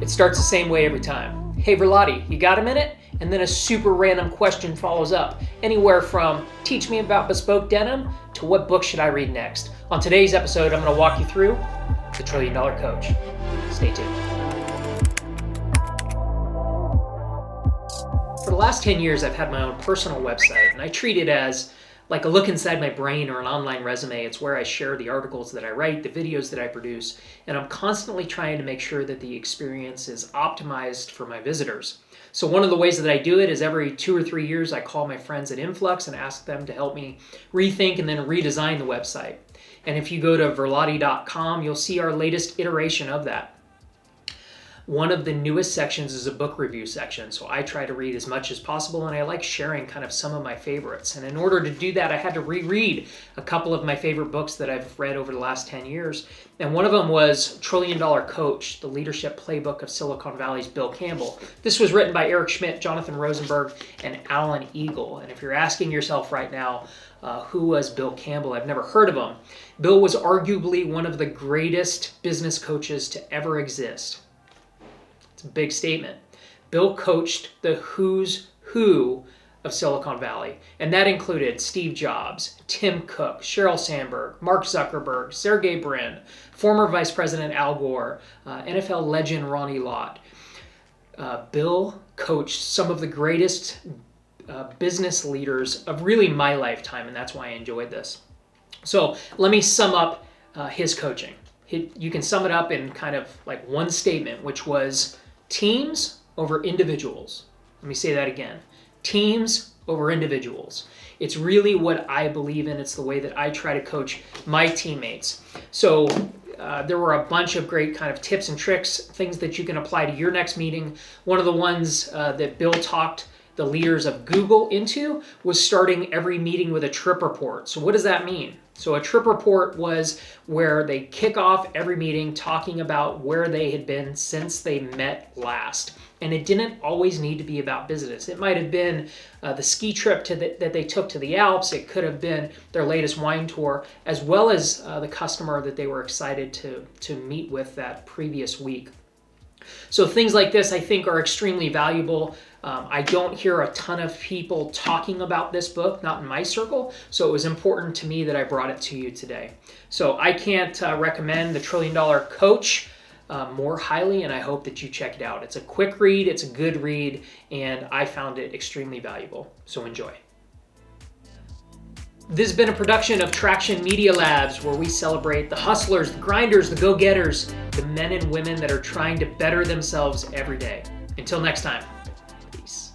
It starts the same way every time. Hey Verlatti, you got a minute? And then a super random question follows up. Anywhere from, teach me about bespoke denim, to what book should I read next? On today's episode, I'm going to walk you through The $1 Trillion Coach. Stay tuned. For the last 10 years, I've had my own personal website, and I treat it as like a look inside my brain or an online resume. It's where I share the articles that I write, the videos that I produce, and I'm constantly trying to make sure that the experience is optimized for my visitors. So one of the ways that I do it is every 2 or 3 years, I call my friends at Influx and ask them to help me rethink and then redesign the website. And if you go to verlatti.com, you'll see our latest iteration of that. One of the newest sections is a book review section, so I try to read as much as possible, and I like sharing kind of some of my favorites. And in order to do that, I had to reread a couple of my favorite books that I've read over the last 10 years. And one of them was $1 Trillion Coach, the leadership playbook of Silicon Valley's Bill Campbell. This was written by Eric Schmidt, Jonathan Rosenberg, and Alan Eagle. And if you're asking yourself right now, who was Bill Campbell? I've never heard of him. Bill was arguably one of the greatest business coaches to ever exist. It's a big statement. Bill coached the who's who of Silicon Valley, and that included Steve Jobs, Tim Cook, Sheryl Sandberg, Mark Zuckerberg, Sergey Brin, former Vice President Al Gore, NFL legend Ronnie Lott. Bill coached some of the greatest business leaders of really my lifetime, and that's why I enjoyed this. So let me sum up his coaching. You can sum it up in kind of like one statement, which was teams over individuals. Let me say that again. Teams over individuals. It's really what I believe in. It's the way that I try to coach my teammates. So there were a bunch of great kind of tips and tricks, things that you can apply to your next meeting. One of the ones that Bill talked the leaders of Google into was starting every meeting with a trip report. So what does that mean? So a trip report was where they kick off every meeting talking about where they had been since they met last. And it didn't always need to be about business. It might have been the ski trip that they took to the Alps. It could have been their latest wine tour, as well as the customer that they were excited to meet with that previous week. So things like this, I think, are extremely valuable. I don't hear a ton of people talking about this book, not in my circle, so it was important to me that I brought it to you today. So I can't recommend The $1 Trillion Coach more highly, and I hope that you check it out. It's a quick read, it's a good read, and I found it extremely valuable. So enjoy. This has been a production of Traction Media Labs, where we celebrate the hustlers, the grinders, the go-getters, the men and women that are trying to better themselves every day. Until next time, peace.